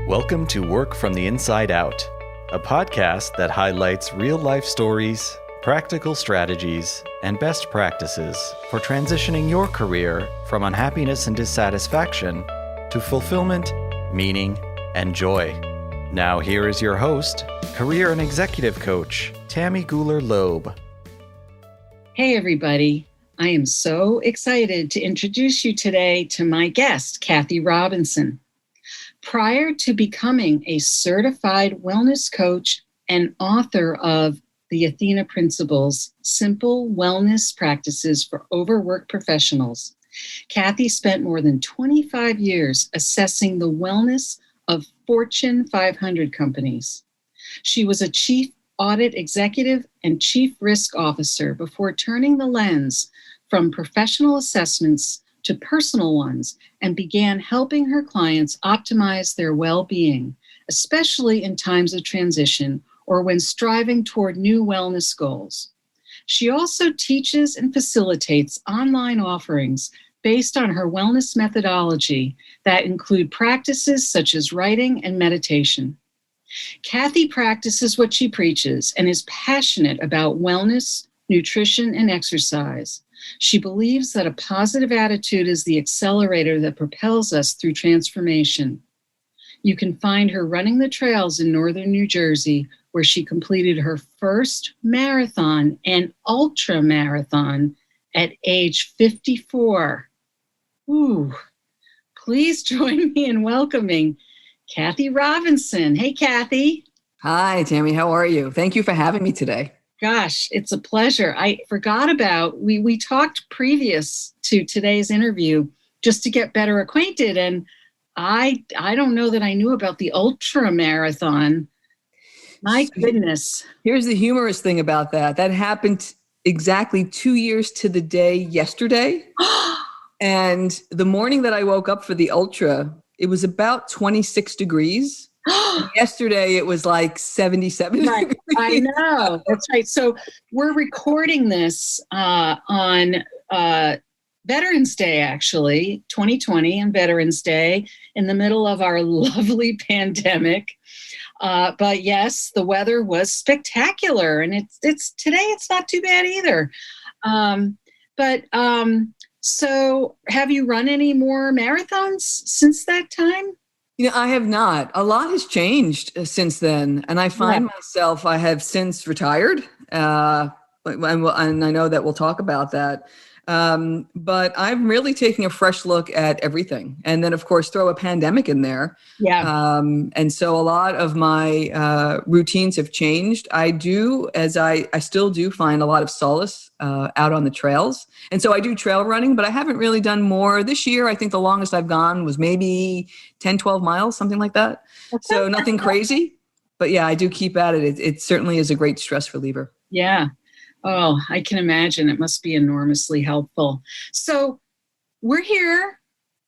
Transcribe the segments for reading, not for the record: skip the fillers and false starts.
Welcome to Work from the Inside Out, a podcast that highlights real-life stories, practical strategies, and best practices for transitioning your career from unhappiness and dissatisfaction to fulfillment, meaning, and joy. Now here is your host, career and executive coach, Tammy Guler-Loeb. Hey everybody, I am so excited to introduce you today to my guest, Kathy Robinson. Prior to becoming a certified wellness coach and author of the Athena Principles, Simple Wellness Practices for Overworked Professionals, Kathy spent more than 25 years assessing the wellness of Fortune 500 companies. She was a chief audit executive and chief risk officer before turning the lens from professional assessments to personal ones and began helping her clients optimize their well-being, especially in times of transition or when striving toward new wellness goals. She also teaches and facilitates online offerings based on her wellness methodology that include practices such as writing and meditation. Kathy practices what she preaches and is passionate about wellness, nutrition, and exercise. She believes that a positive attitude is the accelerator that propels us through transformation. You can find her running the trails in northern New Jersey, where she completed her first marathon and ultramarathon at age 54. Ooh, please join me in welcoming Kathy Robinson. Hey, Kathy. Hi, Tammy. How are you? Thank you for having me today. Gosh, it's a pleasure. I forgot about, we talked previous to today's interview just to get better acquainted. And I don't know that I knew about the ultra marathon. My goodness. Here's the humorous thing about that. That happened exactly 2 years to the day yesterday. And the morning that I woke up for the ultra, it was about 26 degrees. Yesterday, it was like 77 right. degrees. I know. That's right. So we're recording this on Veterans Day, actually, 2020 and Veterans Day, in the middle of our lovely pandemic. But yes, the weather was spectacular. And it's today, it's not too bad either. So have you run any more marathons since that time? I have not. A lot has changed since then. And I find myself, I have since retired. And I know that we'll talk about that. But I'm really taking a fresh look at everything. And then, of course, throw a pandemic in there. Yeah. And so a lot of my routines have changed. I still do find a lot of solace out on the trails. And so I do trail running, but I haven't really done more. This year, I think the longest I've gone was maybe 10, 12 miles, something like that. Okay. So nothing crazy. But yeah, I do keep at it. It certainly is a great stress reliever. Yeah. Oh, I can imagine. It must be enormously helpful. So we're here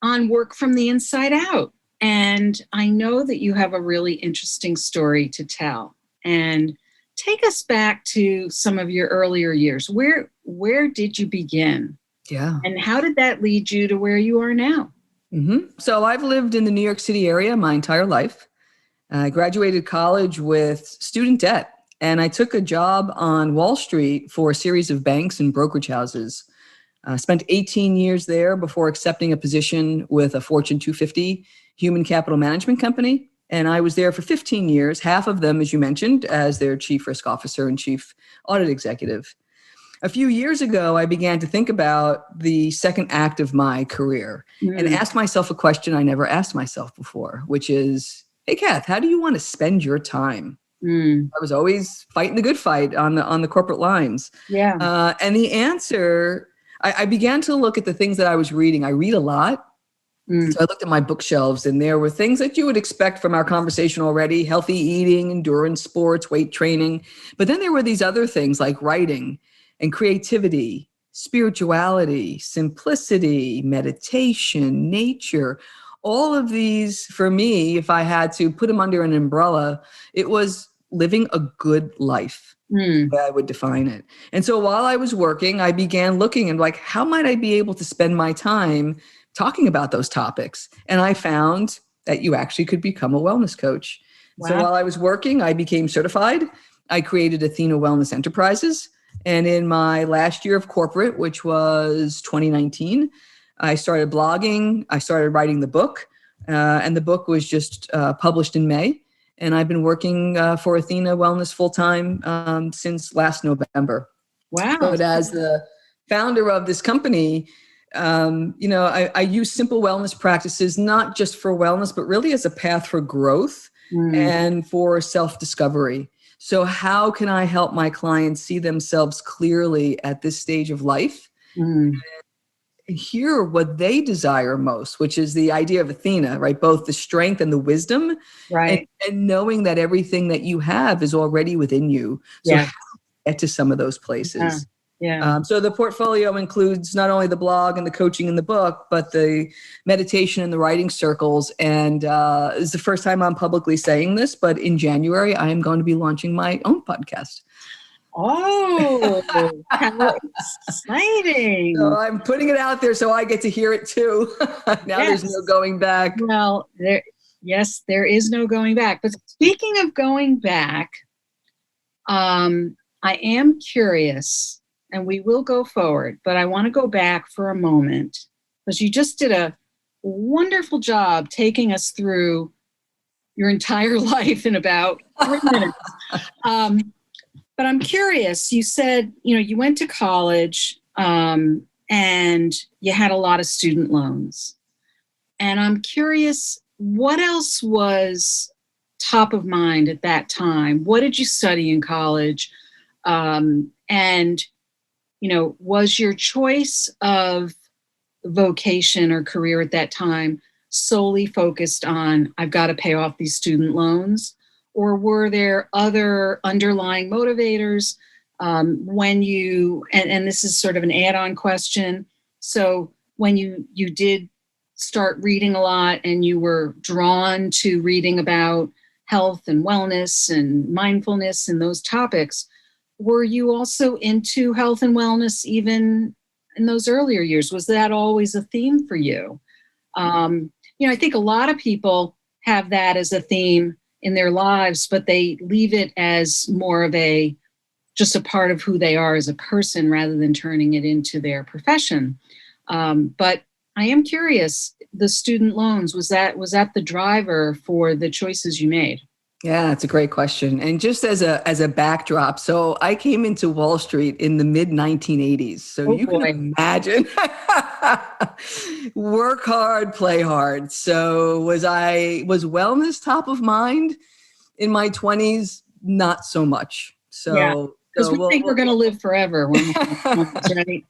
on Work from the Inside Out. And I know that you have a really interesting story to tell. And take us back to some of your earlier years. Where did you begin? Yeah. And how did that lead you to where you are now? Mm-hmm. So I've lived in the New York City area my entire life. I graduated college with student debt. And I took a job on Wall Street for a series of banks and brokerage houses. I spent 18 years there before accepting a position with a Fortune 250 human capital management company. And I was there for 15 years, half of them, as you mentioned, as their chief risk officer and chief audit executive. A few years ago, I began to think about the second act of my career and ask myself a question I never asked myself before, which is, hey, Kath, how do you want to spend your time? I was always fighting the good fight on the corporate lines. Yeah. And the answer, I began to look at the things that I was reading. I read a lot. So I looked at my bookshelves and there were things that you would expect from our conversation already: healthy eating, endurance sports, weight training. But then there were these other things like writing and creativity, spirituality, simplicity, meditation, nature. All of these, for me, if I had to put them under an umbrella, it was living a good life. The way I would define it. And so while I was working, I began looking and how might I be able to spend my time talking about those topics? And I found that you actually could become a wellness coach. Wow. So while I was working, I became certified. I created Athena Wellness Enterprises. And in my last year of corporate, which was 2019, I started blogging. I started writing the book. And the book was just published in May. And I've been working for Athena Wellness full-time since last November. Wow. But as the founder of this company, I use simple wellness practices, not just for wellness, but really as a path for growth and for self-discovery. So how can I help my clients see themselves clearly at this stage of life? And hear what they desire most, which is the idea of Athena, right? Both the strength and the wisdom, right? And knowing that everything that you have is already within you. So how to get to some of those places. Yeah. So the portfolio includes not only the blog and the coaching and the book, but the meditation and the writing circles. And it's the first time I'm publicly saying this, but in January, I am going to be launching my own podcast. Oh, how exciting. So I'm putting it out there so I get to hear it too. Now there's no going back. Well, there is no going back. But speaking of going back, I am curious, and we will go forward, but I want to go back for a moment because you just did a wonderful job taking us through your entire life in about 3 minutes. But I'm curious, you said, you went to college and you had a lot of student loans. And I'm curious, what else was top of mind at that time? What did you study in college? And, was your choice of vocation or career at that time solely focused on, I've got to pay off these student loans? Or were there other underlying motivators when you, and this is sort of an add-on question. So when you did start reading a lot and you were drawn to reading about health and wellness and mindfulness and those topics, were you also into health and wellness even in those earlier years? Was that always a theme for you? I think a lot of people have that as a theme in their lives, but they leave it as more of just a part of who they are as a person rather than turning it into their profession. But I am curious, the student loans, was that the driver for the choices you made? Yeah, that's a great question. And just as a backdrop, so I came into Wall Street in the mid 1980s. So you can imagine work hard, play hard. So was wellness top of mind in my 20s? Not so much. So because we think we're going to live forever. Right?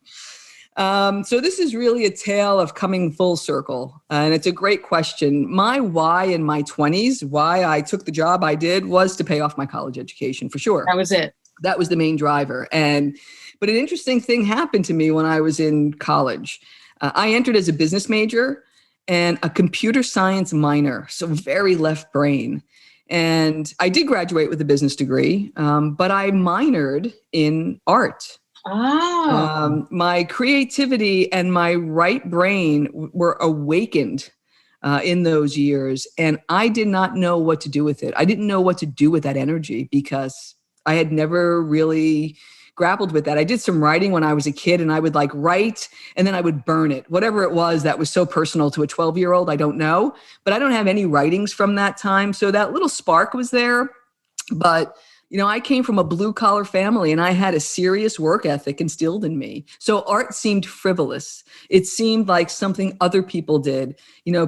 So this is really a tale of coming full circle. And it's a great question. My why in my 20s, why I took the job I did, was to pay off my college education, for sure. That was it. That was the main driver. But an interesting thing happened to me when I was in college. I entered as a business major and a computer science minor, so very left brain. And I did graduate with a business degree, but I minored in art. My creativity and my right brain were awakened in those years, and I did not know what to do with it. I didn't know what to do with that energy because I had never really grappled with that. I did some writing when I was a kid, and I would write and then I would burn it. Whatever it was that was so personal to a 12-year-old, I don't know, but I don't have any writings from that time. So that little spark was there, but I came from a blue collar family and I had a serious work ethic instilled in me. So art seemed frivolous. It seemed like something other people did,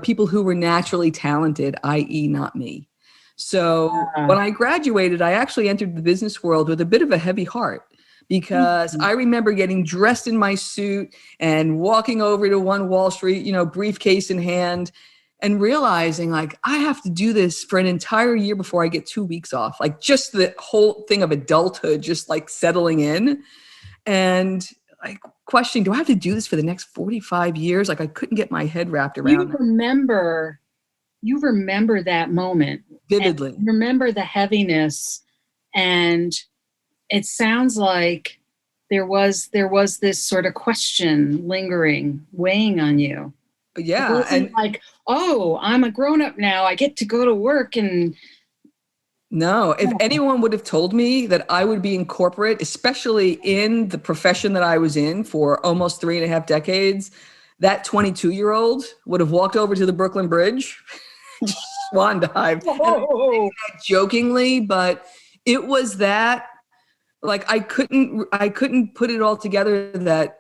people who were naturally talented, i.e. not me. So when I graduated, I actually entered the business world with a bit of a heavy heart because I remember getting dressed in my suit and walking over to One Wall Street, briefcase in hand, and realizing I have to do this for an entire year before I get 2 weeks off. Just the whole thing of adulthood, just settling in and questioning, do I have to do this for the next 45 years? I couldn't get my head wrapped around it. You remember that moment vividly. Remember the heaviness, and it sounds like there was this sort of question lingering, weighing on you. Yeah. It wasn't like, oh, I'm a grown up now, I get to go to work. And no, if anyone would have told me that I would be in corporate, especially in the profession that I was in for almost 3.5 decades, that 22-year-old would have walked over to the Brooklyn Bridge, just swan dive. And I'm saying that jokingly, but it was that, like, I couldn't put it all together that,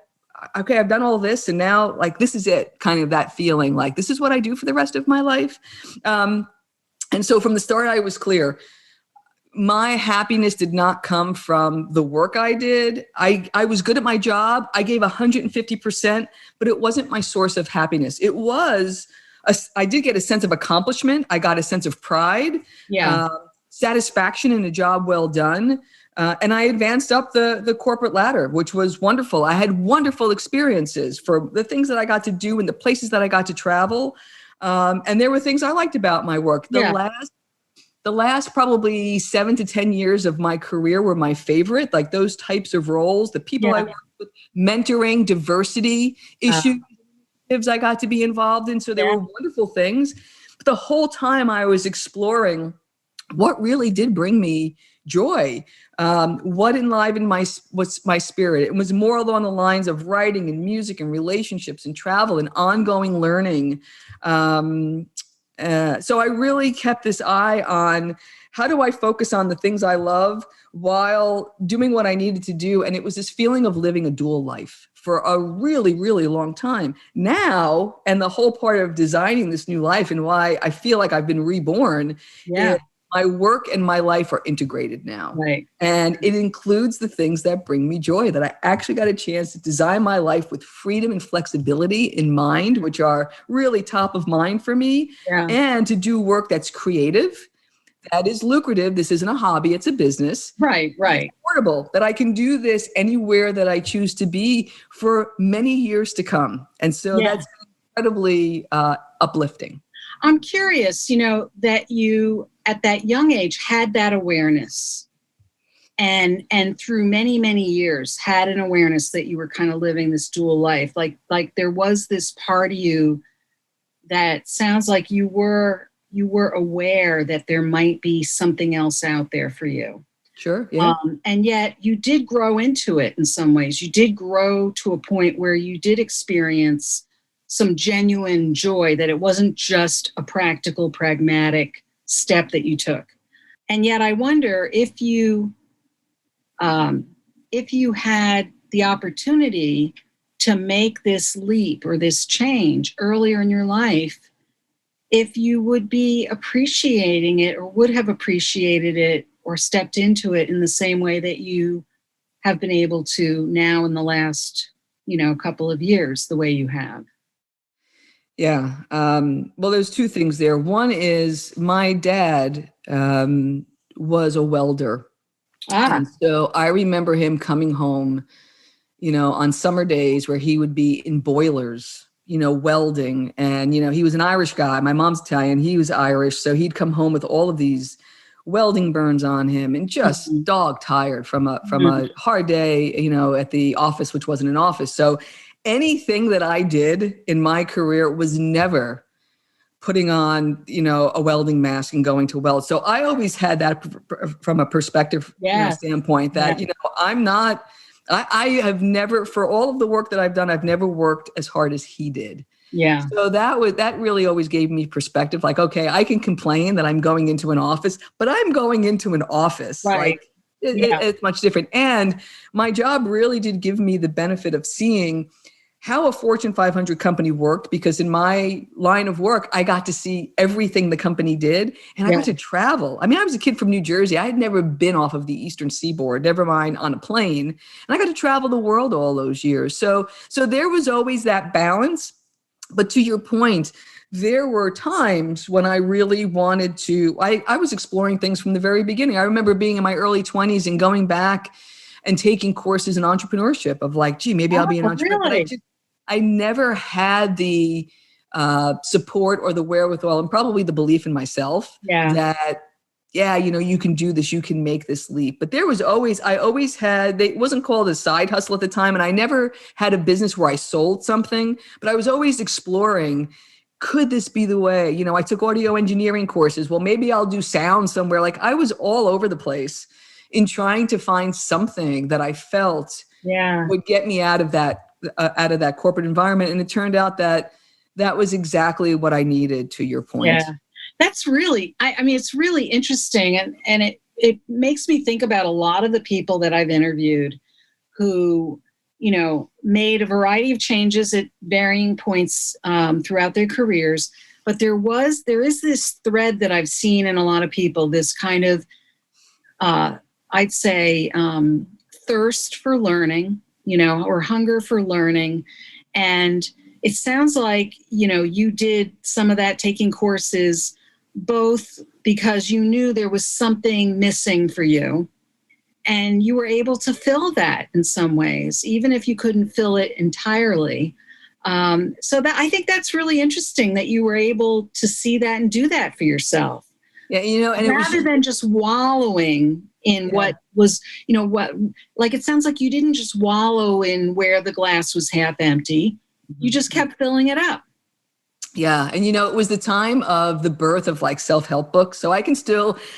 okay, I've done all this and now, like, this is it, kind of that feeling like this is what I do for the rest of my life. And so from the start, I was clear. My happiness did not come from the work I did. I was good at my job. I gave 150%, but it wasn't my source of happiness. It was, I did get a sense of accomplishment. I got a sense of pride, satisfaction in a job well done. And I advanced up the corporate ladder, which was wonderful. I had wonderful experiences for the things that I got to do and the places that I got to travel. And there were things I liked about my work. The last probably 7 to 10 years of my career were my favorite, like those types of roles, the people I worked with, mentoring, diversity issues I got to be involved in. So there were wonderful things. But the whole time I was exploring what really did bring me joy, what enlivened my spirit. It was more along the lines of writing and music and relationships and travel and ongoing learning. So I really kept this eye on how do I focus on the things I love while doing what I needed to do. And it was this feeling of living a dual life for a really, really long time. Now, and the whole part of designing this new life and why I feel like I've been reborn, is my work and my life are integrated now. Right. And it includes the things that bring me joy, that I actually got a chance to design my life with freedom and flexibility in mind, which are really top of mind for me, and to do work that's creative, that is lucrative. This isn't a hobby, it's a business. Right. It's affordable, that I can do this anywhere that I choose to be for many years to come. And so that's incredibly uplifting. I'm curious, that you at that young age had that awareness and through many, many years had an awareness that you were kind of living this dual life. Like there was this part of you that sounds like you were aware that there might be something else out there for you. Sure. Yeah. And yet you did grow into it in some ways. You did grow to a point where you did experience some genuine joy, that it wasn't just a practical, pragmatic step that you took. And yet I wonder if you had the opportunity to make this leap or this change earlier in your life, if you would be appreciating it or would have appreciated it or stepped into it in the same way that you have been able to now in the last, couple of years, the way you have. Yeah. Well, there's two things there. One is my dad was a welder. And so I remember him coming home, on summer days where he would be in boilers, welding. And, he was an Irish guy. My mom's Italian. He was Irish. So he'd come home with all of these welding burns on him and just dog tired from a hard day, at the office, which wasn't an office. So anything that I did in my career was never putting on, a welding mask and going to weld. So I always had that from a perspective standpoint that, I have never, for all of the work that I've done, I've never worked as hard as he did. Yeah. So that really always gave me perspective. Like, okay, I can complain that I'm going into an office, but I'm going into an office. Right. Like it's much different. And my job really did give me the benefit of seeing how a Fortune 500 company worked, because in my line of work, I got to see everything the company did, and I got to travel. I mean, I was a kid from New Jersey. I had never been off of the Eastern Seaboard, never mind on a plane. And I got to travel the world all those years. So there was always that balance. But to your point, there were times when I really wanted to, I was exploring things from the very beginning. I remember being in my early 20s and going back and taking courses in entrepreneurship of like, gee, maybe I'll be an entrepreneur. Really? But I never had the support or the wherewithal and probably the belief in myself that yeah, you can do this, you can make this leap. But I always had, it wasn't called a side hustle at the time. And I never had a business where I sold something, but I was always exploring, could this be the way? I took audio engineering courses. Well, maybe I'll do sound somewhere. Like I was all over the place in trying to find something that I felt would get me out of that corporate environment. And it turned out that was exactly what I needed, to your point. Yeah. That's really, I mean, it's really interesting. And it makes me think about a lot of the people that I've interviewed who, made a variety of changes at varying points throughout their careers. But there is this thread that I've seen in a lot of people, this kind of, I'd say, thirst for learning, or hunger for learning. And it sounds like, you did some of that, taking courses, both because you knew there was something missing for you and you were able to fill that in some ways, even if you couldn't fill it entirely. So that I think that's really interesting that you were able to see that and do that for yourself. Yeah, and rather than just wallowing in what was, it sounds like you didn't just wallow in where the glass was half empty. You just kept filling it up. Yeah. And, it was the time of the birth of like self-help books. So I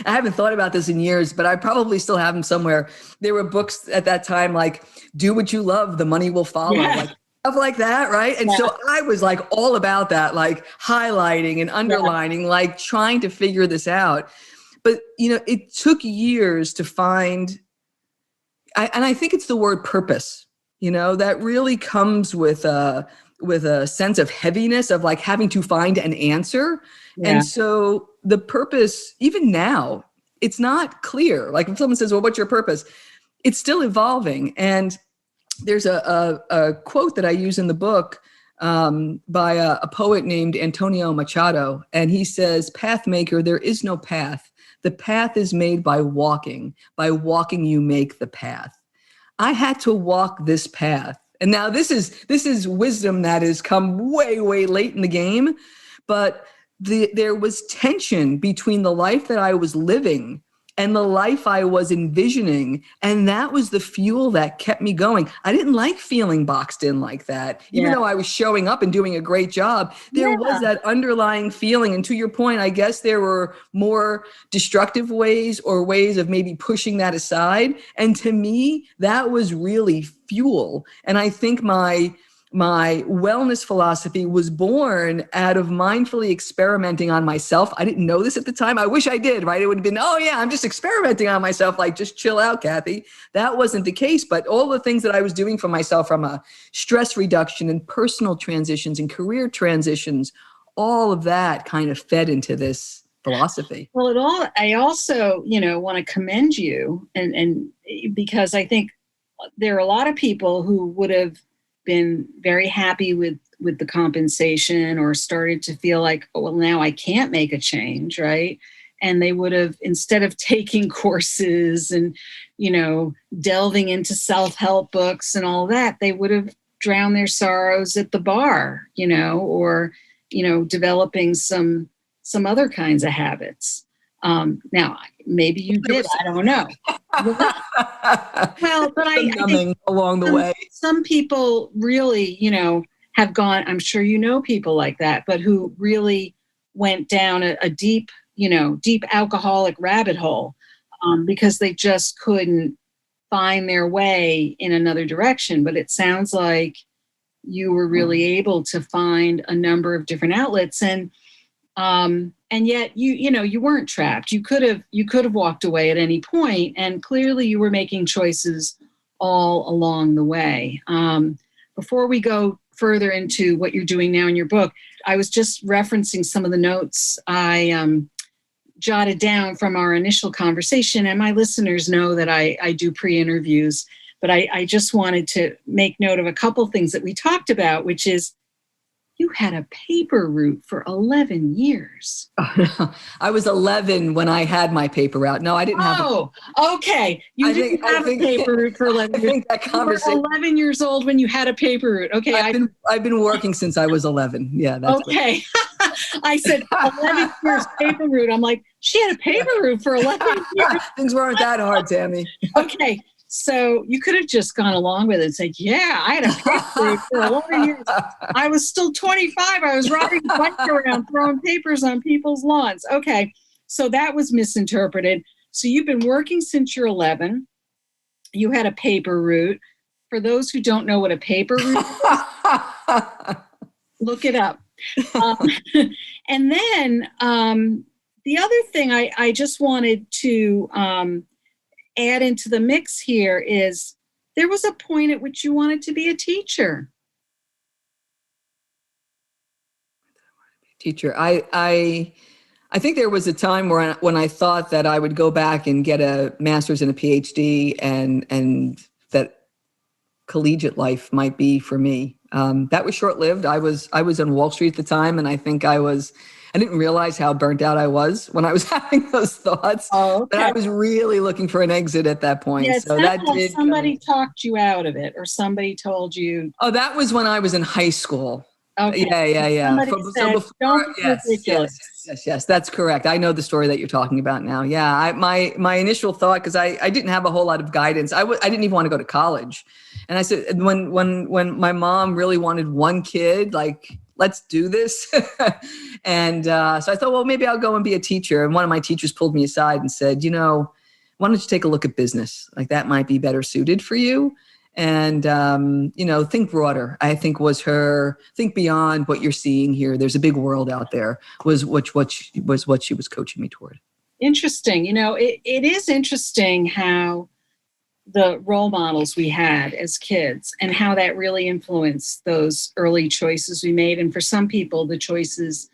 haven't thought about this in years, but I probably still have them somewhere. There were books at that time, like Do What You Love, The Money Will Follow, like stuff like that. Right. And so I was like all about that, like highlighting and underlining, like trying to figure this out. But, it took years to find, and I think it's the word purpose, that really comes with a sense of heaviness of like having to find an answer. Yeah. And so the purpose, even now, it's not clear. Like if someone says, well, what's your purpose? It's still evolving. And there's a quote that I use in the book by a poet named Antonio Machado. And he says, path maker, there is no path. The path is made by walking. By walking, you make the path. I had to walk this path. And now this is wisdom that has come way, way late in the game. But there was tension between the life that I was living and the life I was envisioning. And that was the fuel that kept me going. I didn't like feeling boxed in like that. Even though I was showing up and doing a great job, there was that underlying feeling. And to your point, I guess there were more destructive ways or ways of maybe pushing that aside. And to me, that was really fuel. And I think my wellness philosophy was born out of mindfully experimenting on myself. I didn't know this at the time. I wish I did, right? It would have been, oh yeah, I'm just experimenting on myself. Like, just chill out, Kathy. That wasn't the case. But all the things that I was doing for myself, from a stress reduction and personal transitions and career transitions, all of that kind of fed into this philosophy. Well, I also, want to commend you and because I think there are a lot of people who would have been very happy with the compensation, or started to feel like, oh, well, now I can't make a change, right? And they would have, instead of taking courses and, delving into self-help books and all that, they would have drowned their sorrows at the bar, or, developing some other kinds of habits. Now, maybe you did. I don't know. Well, but I think along the way, some people really, have gone. I'm sure people like that, but who really went down a deep, deep alcoholic rabbit hole because they just couldn't find their way in another direction. But it sounds like you were really able to find a number of different outlets, and yet you weren't trapped. You could have walked away at any point, and clearly you were making choices all along the way. Before we go further into what you're doing now in your book, I was just referencing some of the notes I jotted down from our initial conversation, and my listeners know that I do pre-interviews, but I just wanted to make note of a couple things that we talked about, which is, you had a paper route for 11 years. I was 11 when I had my paper route. No, I didn't have. Oh, okay. You didn't have a paper route for 11 years. I think that conversation. You were 11 years old when you had a paper route. Okay. I've been working since I was 11. Yeah. That's okay. I said 11 years paper route. I'm like, she had a paper route for 11 years. Things weren't that hard, Tammy. Okay. So you could have just gone along with it and said, yeah, I had a paper route for 11 years. I was still 25. I was riding a bike around throwing papers on people's lawns. Okay. So that was misinterpreted. So you've been working since you're 11. You had a paper route. For those who don't know what a paper route is, look it up. And then the other thing I just wanted to add into the mix here is there was a point at which you wanted to be a teacher. Teacher, I think there was a time when I thought that I would go back and get a master's and a PhD, and that collegiate life might be for me. That was short-lived. I was on Wall Street at the time, and I think I didn't realize how burnt out I was when I was having those thoughts. Oh, okay. But I was really looking for an exit at that point. Yeah, so that did somebody talked you out of it, or somebody told you. Oh, that was when I was in high school. Okay. Yeah. Somebody said, don't be ridiculous. Yes, that's correct. I know the story that you're talking about now. Yeah, my initial thought, because I didn't have a whole lot of guidance. I didn't even want to go to college, and I said when my mom really wanted one kid, like, let's do this, and so I thought, well, maybe I'll go and be a teacher. And one of my teachers pulled me aside and said, why don't you take a look at business? Like, that might be better suited for you. And, think broader, I think was her, think beyond what you're seeing here. There's a big world out there was what she was coaching me toward. Interesting. It is interesting how the role models we had as kids and how that really influenced those early choices we made. And for some people, the choices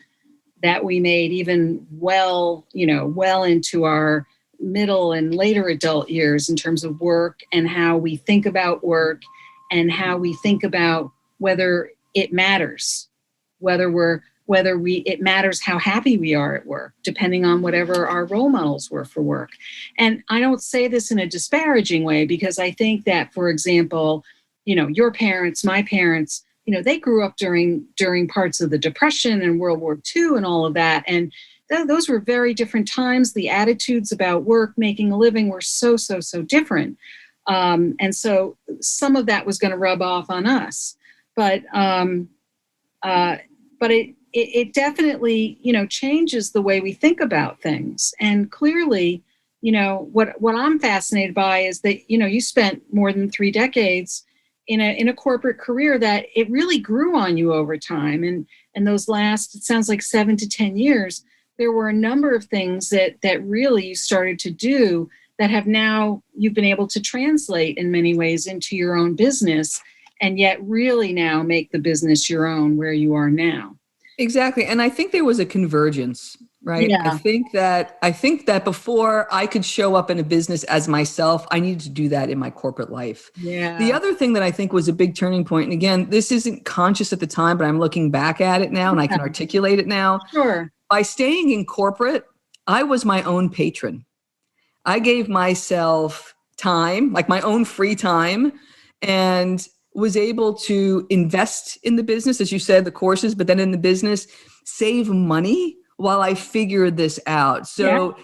that we made even well into our middle and later adult years in terms of work and how we think about work and how we think about whether it matters, it matters how happy we are at work, depending on whatever our role models were for work. And I don't say this in a disparaging way, because I think that, for example, your parents, my parents, they grew up during parts of the Depression and World War II and all of that. And those were very different times. The attitudes about work, making a living were so different. And so some of that was going to rub off on us. But it definitely, changes the way we think about things. And clearly, what I'm fascinated by is that, you spent more than 3 decades in a corporate career that it really grew on you over time. And those last, it sounds like 7 to 10 years, there were a number of things that really you started to do that have now you've been able to translate in many ways into your own business, and yet really now make the business your own where you are now. Exactly. And I think there was a convergence, right? Yeah. I think that before I could show up in a business as myself, I needed to do that in my corporate life. Yeah. The other thing that I think was a big turning point, and again, this isn't conscious at the time, but I'm looking back at it now and I can articulate it now. Sure. By staying in corporate, I was my own patron. I gave myself time, like my own free time, and was able to invest in the business, as you said, the courses, but then in the business, save money while I figured this out. So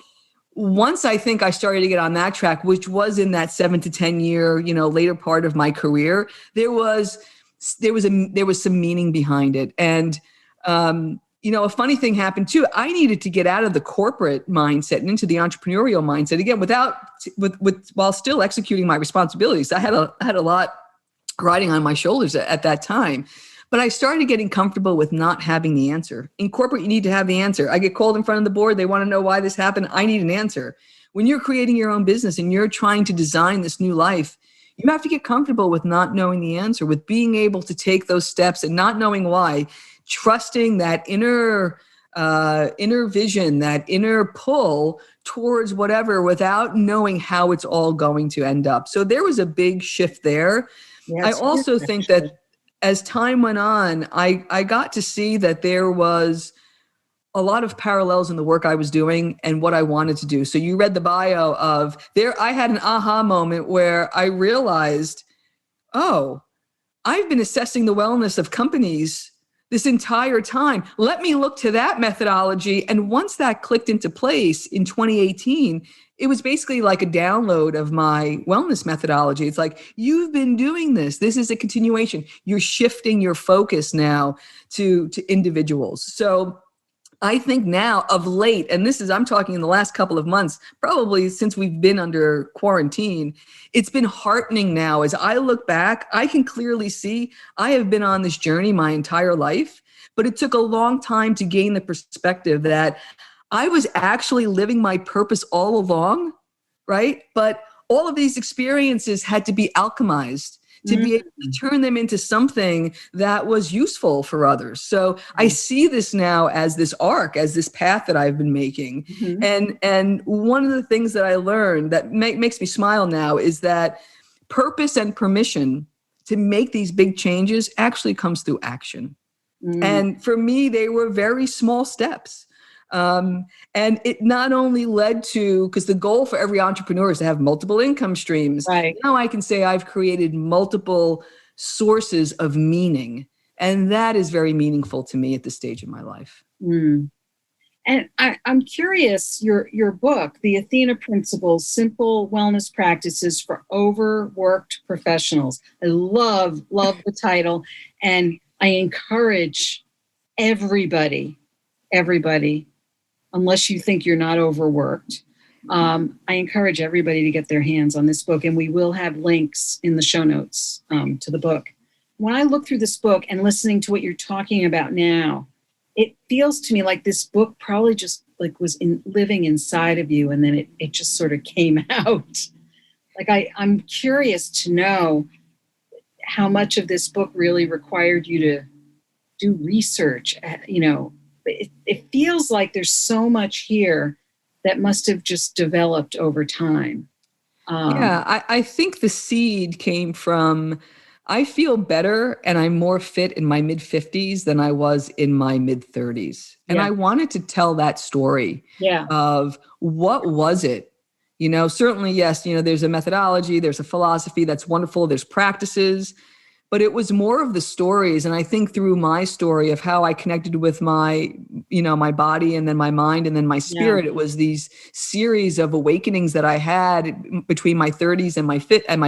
once I think I started to get on that track, which was in that 7 to 10 year, later part of my career, there was some meaning behind it. And, a funny thing happened too. I needed to get out of the corporate mindset and into the entrepreneurial mindset again, while still executing my responsibilities. I had a lot riding on my shoulders at that time, but I started getting comfortable with not having the answer. In corporate, you need to have the answer. I get called in front of the board. They want to know why this happened. I need an answer. When you're creating your own business and you're trying to design this new life, you have to get comfortable with not knowing the answer, with being able to take those steps and not knowing why, trusting that inner vision, that inner pull towards whatever without knowing how it's all going to end up. So there was a big shift there. I also think that as time went on, I got to see that there was a lot of parallels in the work I was doing and what I wanted to do. So you read the bio of there. I had an aha moment where I realized, oh, I've been assessing the wellness of companies this entire time. Let me look to that methodology. And once that clicked into place in 2018, it was basically like a download of my wellness methodology. It's like, you've been doing this. This is a continuation. You're shifting your focus now to individuals. So I think now of late, and I'm talking in the last couple of months, probably since we've been under quarantine, it's been heartening now. As I look back, I can clearly see I have been on this journey my entire life, but it took a long time to gain the perspective that I was actually living my purpose all along, right? But all of these experiences had to be alchemized to be able to turn them into something that was useful for others. So I see this now as this arc, as this path that I've been making. And one of the things that I learned that makes me smile now is that purpose and permission to make these big changes actually comes through action. And for me, they were very small steps. And it not only led to, because the goal for every entrepreneur is to have multiple income streams. Right. Now I can say I've created multiple sources of meaning. And that is very meaningful to me at this stage in my life. And I'm curious, your book, The Athena Principles, Simple Wellness Practices for Overworked Professionals. I love the title. And I encourage everybody, unless you think you're not overworked, I encourage everybody to get their hands on this book. And we will have links in the show notes to the book. When I look through this book and listening to what you're talking about now, it feels to me like this book probably just like was living inside of you, and then it just sort of came out. Like I'm curious to know how much of this book really required you to do research. It feels like there's so much here that must have just developed over time. I think the seed came from, I feel better and I'm more fit in my mid 50s than I was in my mid 30s. And I wanted to tell that story of what was it? Certainly, yes, there's a methodology, there's a philosophy that's wonderful, there's practices, but it was more of the stories. And I think through my story of how I connected with my body and then my mind and then my spirit, it was these series of awakenings that I had between my 30s and my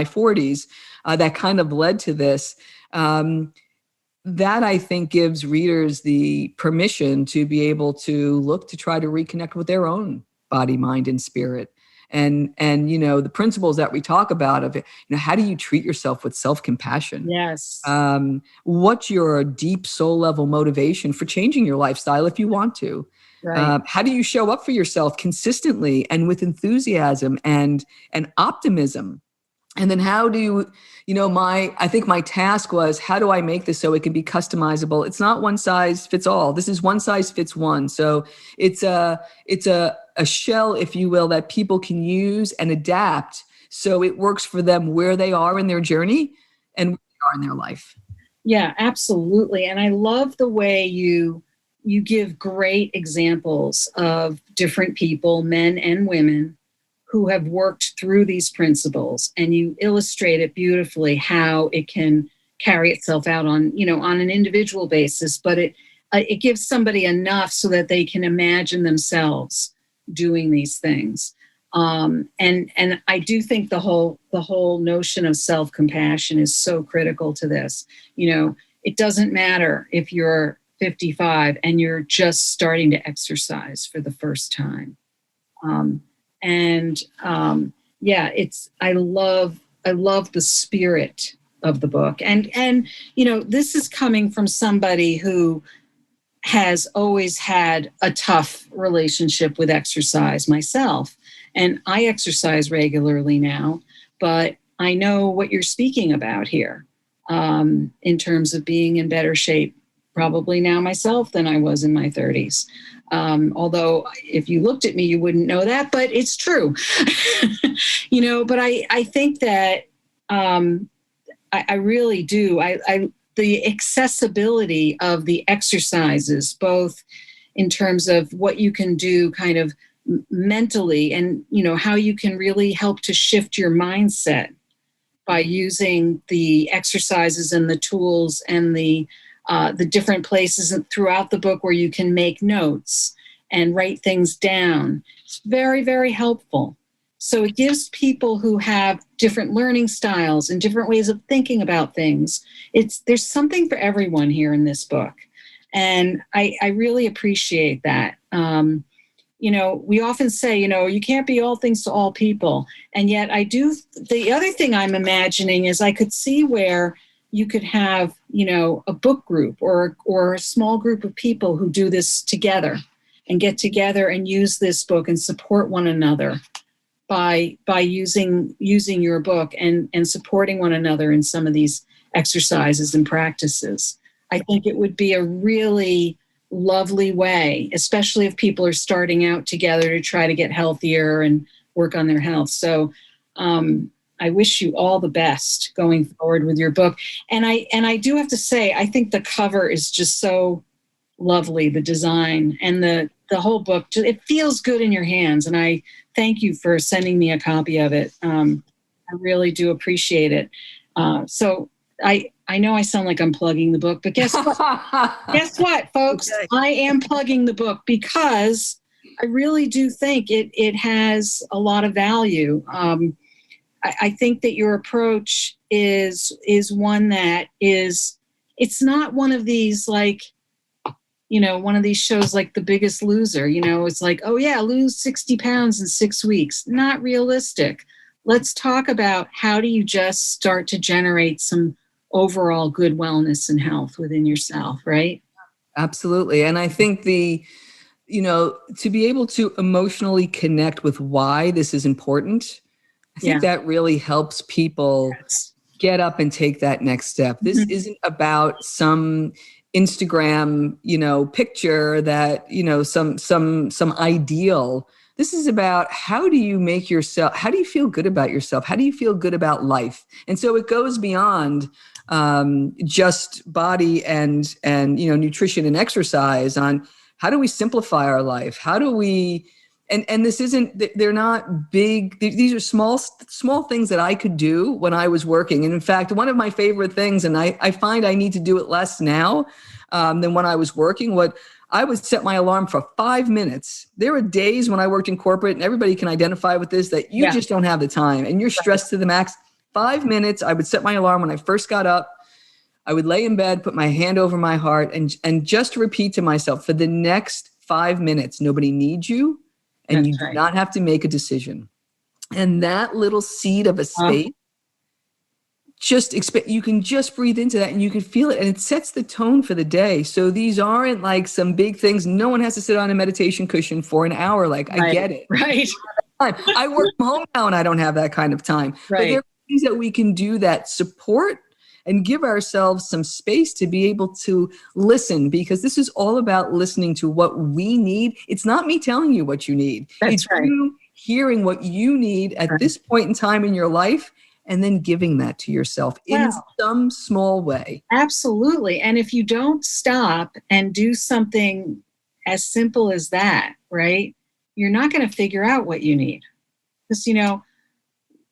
40s that kind of led to this. That I think gives readers the permission to be able to look to try to reconnect with their own body, mind, and spirit. And the principles that we talk about of, how do you treat yourself with self-compassion? Yes. What's your deep soul level motivation for changing your lifestyle if you want to? Right. How do you show up for yourself consistently and with enthusiasm and optimism? And then how do you, I think my task was, how do I make this so it can be customizable? It's not one size fits all. This is one size fits one. So it's a shell, if you will, that people can use and adapt so it works for them where they are in their journey and where they are in their life. Yeah, absolutely. And I love the way you give great examples of different people, men and women, who have worked through these principles, and you illustrate it beautifully how it can carry itself out on an individual basis, but it gives somebody enough so that they can imagine themselves doing these things. And I do think the whole notion of self-compassion is so critical to this. It doesn't matter if you're 55 and you're just starting to exercise for the first time. I love the spirit of the book. And this is coming from somebody who has always had a tough relationship with exercise myself. And I exercise regularly now, but I know what you're speaking about here, in terms of being in better shape probably now myself than I was in my 30s. Although if you looked at me, you wouldn't know that, but it's true. But I think that I really do. The accessibility of the exercises, both in terms of what you can do kind of mentally and, how you can really help to shift your mindset by using the exercises and the tools and the the different places throughout the book where you can make notes and write things down. It's very, very helpful. So it gives people who have different learning styles and different ways of thinking about things. There's something for everyone here in this book. And I really appreciate that. We often say, you can't be all things to all people. And yet the other thing I'm imagining is I could see where you could have, a book group or a small group of people who do this together and get together and use this book and support one another by using your book and supporting one another in some of these exercises and practices. I think it would be a really lovely way, especially if people are starting out together to try to get healthier and work on their health. So I wish you all the best going forward with your book. And I do have to say, I think the cover is just so lovely, the design and the whole book. It feels good in your hands. And I thank you for sending me a copy of it. I really do appreciate it. So I know I sound like I'm plugging the book, but guess what? Guess what, folks? Okay. I am plugging the book because I really do think it has a lot of value. I think that your approach is one that it's not one of these one of these shows like The Biggest Loser. It's like, oh yeah, lose 60 pounds in 6 weeks. Not realistic. Let's talk about how do you just start to generate some overall good wellness and health within yourself, right? Absolutely. And I think to be able to emotionally connect with why this is important, I think that really helps people get up and take that next step. This isn't about some Instagram, picture that, some ideal. This is about how do you feel good about yourself? How do you feel good about life? And so it goes beyond just body and nutrition and exercise on how do we simplify our life? How do we, and this isn't, they're not big, these are small things that I could do when I was working. And in fact, one of my favorite things, and I find I need to do it less now than when I was working, I would set my alarm for 5 minutes. There were days when I worked in corporate, and everybody can identify with this, that you just don't have the time and you're stressed to the max. 5 minutes, I would set my alarm when I first got up. I would lay in bed, put my hand over my heart, and just repeat to myself, for the next 5 minutes, nobody needs you, and you do not have to make a decision. And that little seed of a space, you can just breathe into that and you can feel it, and it sets the tone for the day. So these aren't like some big things. No one has to sit on a meditation cushion for an hour. I get it. Right. I work from home now and I don't have that kind of time. Right. But there are things that we can do that support and give ourselves some space to be able to listen, because this is all about listening to what we need. It's not me telling you what you need. It's you hearing what you need at this point in time in your life, and then giving that to yourself in some small way. Absolutely. And if you don't stop and do something as simple as that, right, you're not going to figure out what you need. Because,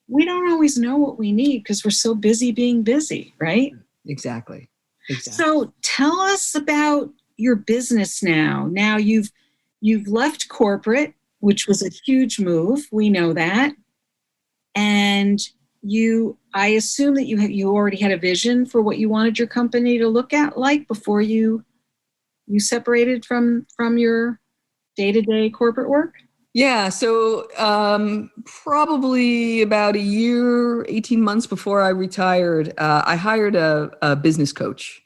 we don't always know what we need because we're so busy being busy, right? Exactly. So tell us about your business now. Now you've left corporate, which was a huge move. We know that. And I assume that you already had a vision for what you wanted your company to look at like before you separated from your day-to-day corporate work? Yeah. So probably about a year, 18 months before I retired, I hired a business coach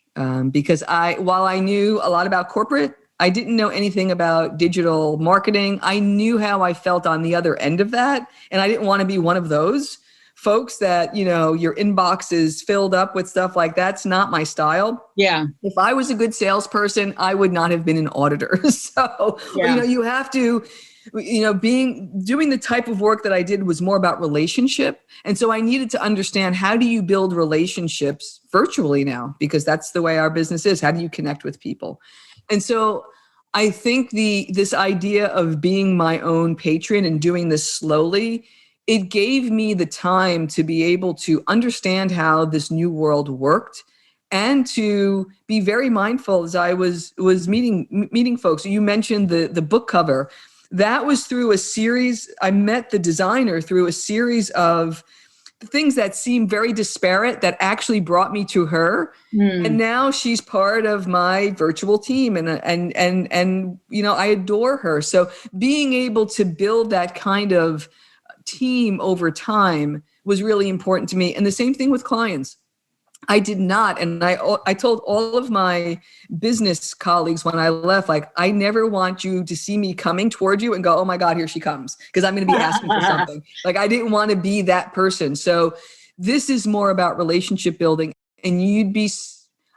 because while I knew a lot about corporate, I didn't know anything about digital marketing. I knew how I felt on the other end of that. And I didn't want to be one of those folks that, your inbox is filled up with stuff like that's not my style. Yeah. If I was a good salesperson, I would not have been an auditor. So, you have to, doing the type of work that I did was more about relationship. And so I needed to understand, how do you build relationships virtually now? Because that's the way our business is. How do you connect with people? And so I think this idea of being my own patron and doing this slowly, it gave me the time to be able to understand how this new world worked and to be very mindful as I was meeting folks. You mentioned the book cover. That was through a series. I met the designer through a series of things that seemed very disparate that actually brought me to her. And now she's part of my virtual team, and I adore her. So being able to build that kind of team over time was really important to me. And the same thing with clients. I did not. And I told all of my business colleagues when I left, like, I never want you to see me coming toward you and go, oh my God, here she comes, because I'm going to be asking for something. Like, I didn't want to be that person. So this is more about relationship building. And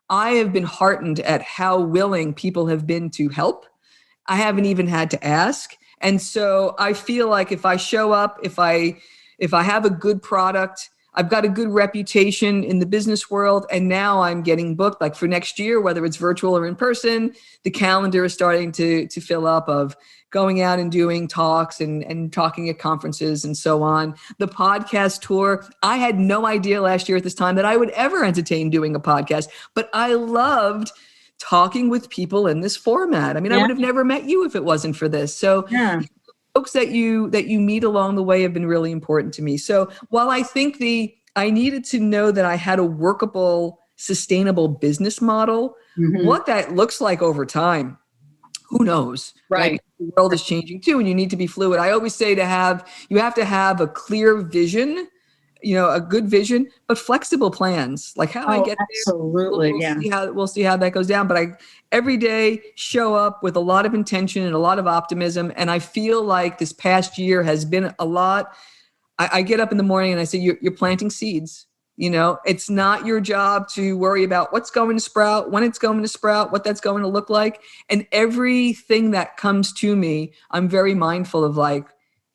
I have been heartened at how willing people have been to help. I haven't even had to ask. And so I feel like if I show up, if I have a good product, I've got a good reputation in the business world, and now I'm getting booked, like for next year, whether it's virtual or in person. The calendar is starting to fill up of going out and doing talks and talking at conferences and so on. The podcast tour, I had no idea last year at this time that I would ever entertain doing a podcast, but I loved talking with people in this format. I mean, I would have never met you if it wasn't for this. So folks that you meet along the way have been really important to me. So while I think I needed to know that I had a workable, sustainable business model, what that looks like over time, who knows? Right. Like, the world is changing too, and you need to be fluid. I always say you have to have a clear vision, a good vision, but flexible plans. Like how I get absolutely, there, we'll see how that goes down. But I every day show up with a lot of intention and a lot of optimism. And I feel like this past year has been a lot. I get up in the morning and I say, you're planting seeds. It's not your job to worry about what's going to sprout, when it's going to sprout, what that's going to look like. And everything that comes to me, I'm very mindful of, like,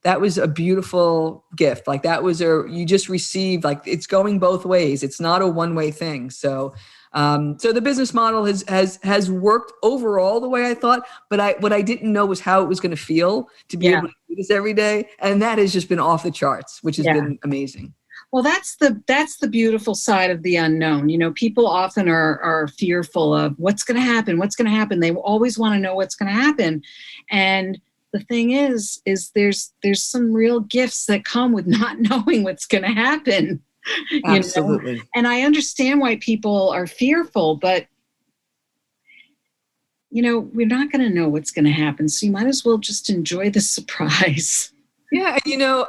that was a beautiful gift. Like, you just received, like, it's going both ways. It's not a one-way thing. So the business model has worked overall the way I thought, but what I didn't know was how it was going to feel to be able to do this every day. And that has just been off the charts, which has been amazing. Well, that's the beautiful side of the unknown. People often are fearful of what's going to happen. They always want to know what's going to happen. And the thing is there's some real gifts that come with not knowing what's going to happen. Absolutely. And I understand why people are fearful, but we're not going to know what's going to happen. So you might as well just enjoy the surprise. Yeah.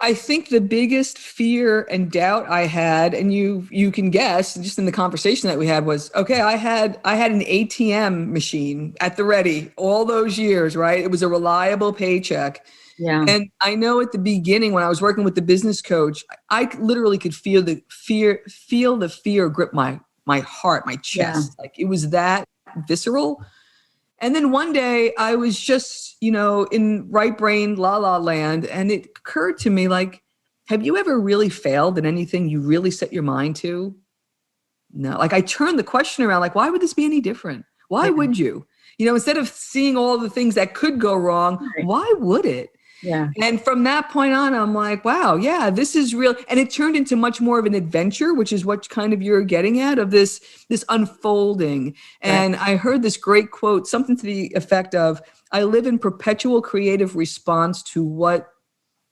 I think the biggest fear and doubt I had, and you can guess just in the conversation that we had, was, okay, I had an ATM machine at the ready all those years, right? It was a reliable paycheck. Yeah. And I know at the beginning when I was working with the business coach, I literally could feel the fear grip my heart, my chest. Like, it was that visceral. And then one day I was just, in right brain, la la land. And it occurred to me, like, have you ever really failed at anything you really set your mind to? No. Like, I turned the question around, like, why would this be any different? Why would you? Instead of seeing all the things that could go wrong, why would it? Yeah. And from that point on, I'm like, wow, yeah, this is real. And it turned into much more of an adventure, which is what kind of you're getting at, of this unfolding. And I heard this great quote, something to the effect of, I live in perpetual creative response to what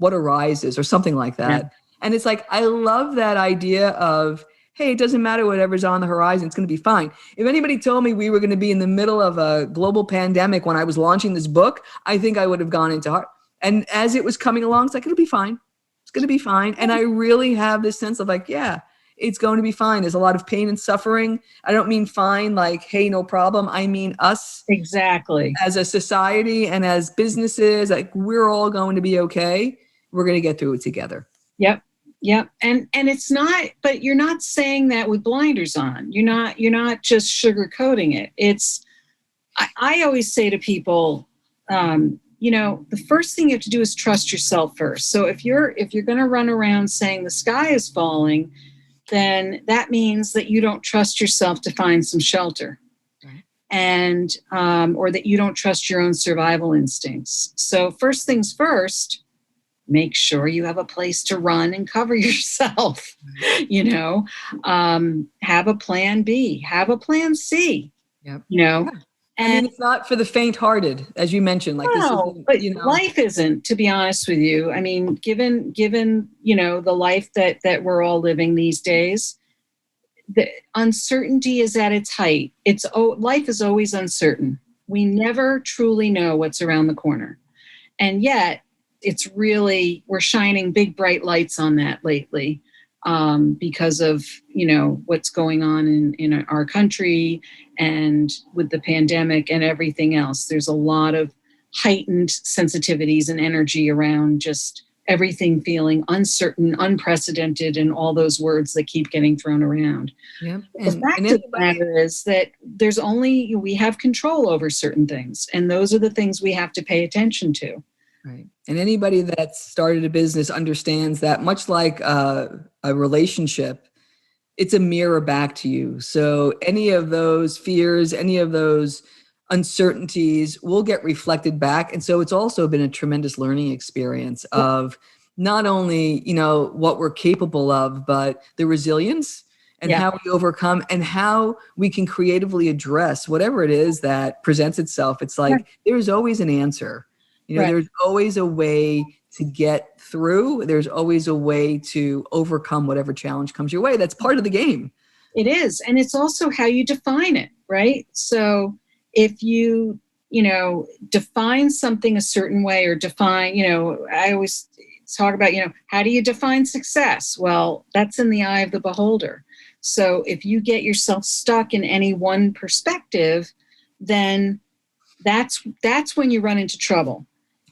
arises, or something like that. Yeah. And it's like, I love that idea of, hey, it doesn't matter whatever's on the horizon, it's going to be fine. If anybody told me we were going to be in the middle of a global pandemic when I was launching this book, I think I would have gone into heart. And as it was coming along, it's like, it'll be fine. It's going to be fine. And I really have this sense of, like, yeah, it's going to be fine. There's a lot of pain and suffering. I don't mean fine, like, hey, no problem. I mean us. Exactly. As a society and as businesses, like, we're all going to be okay. We're going to get through it together. Yep. And it's not, but you're not saying that with blinders on. You're not just sugarcoating it. It's, I always say to people, the first thing you have to do is trust yourself first. So if you're going to run around saying the sky is falling, then that means that you don't trust yourself to find some shelter, and or that you don't trust your own survival instincts. So first things first, make sure you have a place to run and cover yourself, you know, have a plan B, have a plan C, Yep. you know. Yeah. I mean, it's not for the faint-hearted, as you mentioned. Like, this isn't, But you know, life isn't, to be honest with you. I mean, given you know, the life that we're all living these days, the uncertainty is at its height. Life is always uncertain. We never truly know what's around the corner, and yet we're shining big bright lights on that lately, because of, you know, what's going on in our country and with the pandemic and everything else. There's a lot of heightened sensitivities and energy around just everything feeling uncertain, unprecedented, and all those words that keep getting thrown around. yeah. The fact of the matter is that we have control over certain things, and those are the things we have to pay attention to. Right. And anybody that's started a business understands that, much like a relationship, it's a mirror back to you. So any of those fears, any of those uncertainties will get reflected back. And so it's also been a tremendous learning experience of not only, you know, what we're capable of, but the resilience and how we overcome and how we can creatively address whatever it is that presents itself. It's like, there's always an answer. You know, there's always a way to get through. There's always a way to overcome whatever challenge comes your way. That's part of the game. It is. And it's also how you define it, right? So if you, you know, define something a certain way, or define, you know, I always talk about, you know, how do you define success? Well, that's in the eye of the beholder. So if you get yourself stuck in any one perspective, then that's when you run into trouble.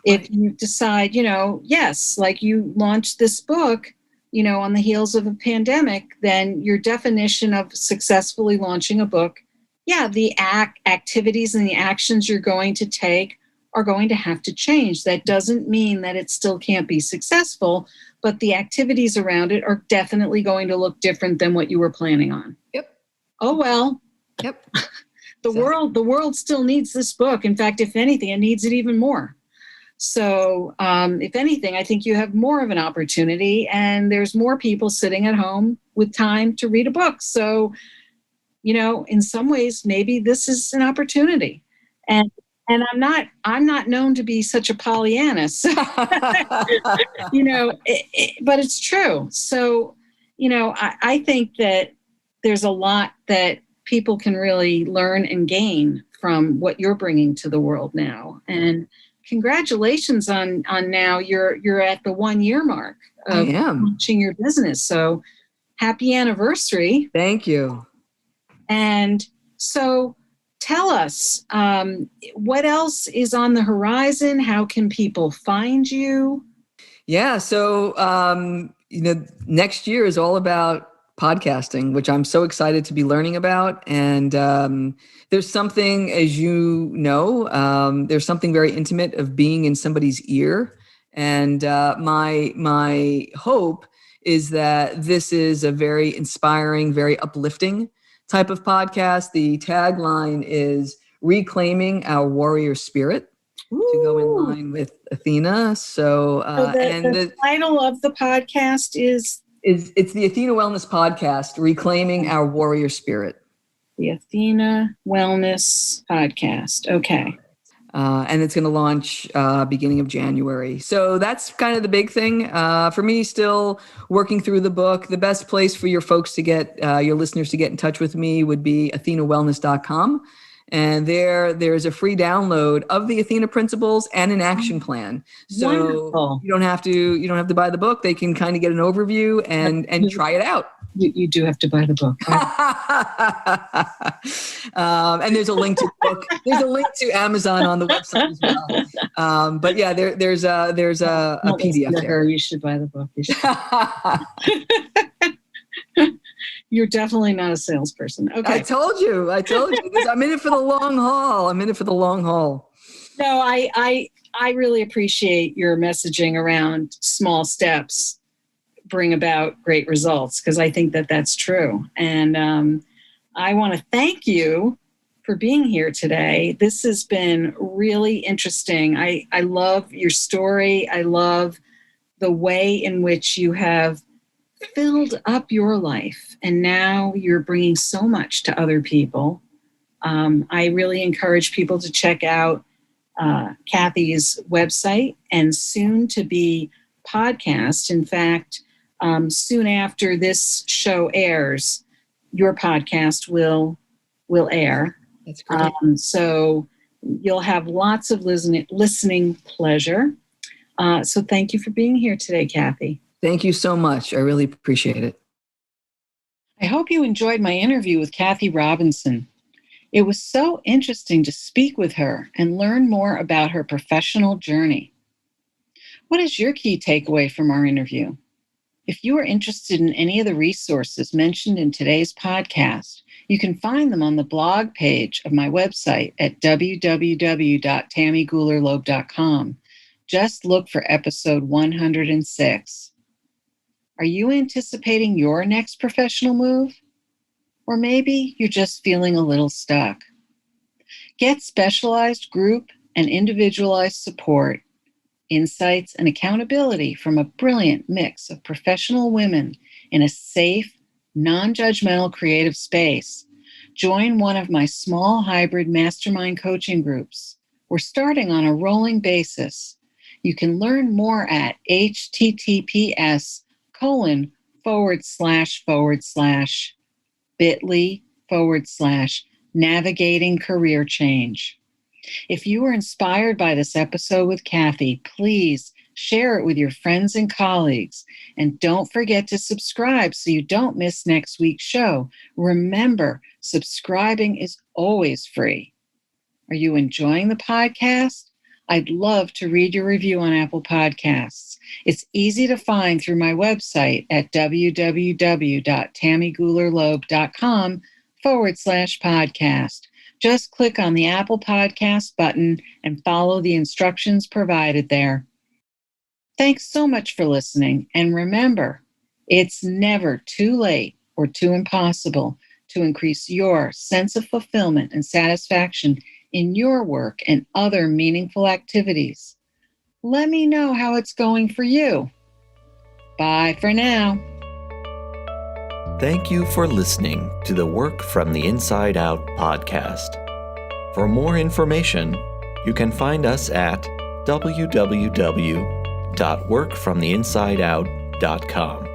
If you decide, you know, yes, like you launched this book, you know, on the heels of a pandemic, then your definition of successfully launching a book, the activities and the actions you're going to take are going to have to change. That doesn't mean that it still can't be successful, but the activities around it are definitely going to look different than what you were planning on. Yep. Oh, well. Yep. The world still needs this book. In fact, if anything, it needs it even more. So if anything, I think you have more of an opportunity, and there's more people sitting at home with time to read a book. So, you know, in some ways, maybe this is an opportunity. And I'm not known to be such a Pollyanna, so, you know, but it's true. So, you know, I think that there's a lot that people can really learn and gain from what you're bringing to the world now. And congratulations on now you're at the 1 year mark of launching your business. So happy anniversary. Thank you. And so tell us, what else is on the horizon? How can people find you? Yeah. So, you know, next year is all about podcasting, which I'm so excited to be learning about. And there's something, as you know, there's something very intimate of being in somebody's ear. And my hope is that this is a very inspiring, very uplifting type of podcast. The tagline is reclaiming our warrior spirit. Ooh. To go in line with Athena. So the title of the podcast is it's the Athena Wellness Podcast, Reclaiming Our Warrior Spirit. The Athena Wellness Podcast. Okay. And it's going to launch beginning of January. So that's kind of the big thing. For me, still working through the book. The best place for your folks to get, your listeners to get in touch with me would be athenawellness.com. And there's a free download of the Athena principles and an action plan. So wonderful. you don't have to buy the book. They can kind of get an overview and try it out. You do have to buy the book. And there's a link to the book. There's a link to Amazon on the website as well. But yeah, there's a PDF there. You should buy the book. You're definitely not a salesperson. Okay. I told you. I'm in it for the long haul. No, I really appreciate your messaging around small steps bring about great results, because I think that that's true. And I want to thank you for being here today. This has been really interesting. I love your story. I love the way in which you have filled up your life, and now you're bringing so much to other people. I really encourage people to check out Kathy's website and soon to be podcast. In fact, soon after this show airs, your podcast will air. That's great. So you'll have lots of listening pleasure. So thank you for being here today, Kathy. Thank you so much. I really appreciate it. I hope you enjoyed my interview with Kathy Robinson. It was so interesting to speak with her and learn more about her professional journey. What is your key takeaway from our interview? If you are interested in any of the resources mentioned in today's podcast, you can find them on the blog page of my website at www.tammygoulerloeb.com. Just look for episode 106. Are you anticipating your next professional move? Or maybe you're just feeling a little stuck. Get specialized group and individualized support, insights, and accountability from a brilliant mix of professional women in a safe, non-judgmental creative space. Join one of my small hybrid mastermind coaching groups. We're starting on a rolling basis. You can learn more at https://bit.ly/navigating career change. If you were inspired by this episode with Kathy, please share it with your friends and colleagues. And don't forget to subscribe so you don't miss next week's show. Remember, subscribing is always free. Are you enjoying the podcast? I'd love to read your review on Apple Podcasts. It's easy to find through my website at www.tammygoulerloeb.com/podcast. Just click on the Apple Podcast button and follow the instructions provided there. Thanks so much for listening. And remember, it's never too late or too impossible to increase your sense of fulfillment and satisfaction in your work and other meaningful activities. Let me know how it's going for you. Bye for now. Thank you for listening to the Work from the Inside Out podcast. For more information, you can find us at www.workfromtheinsideout.com.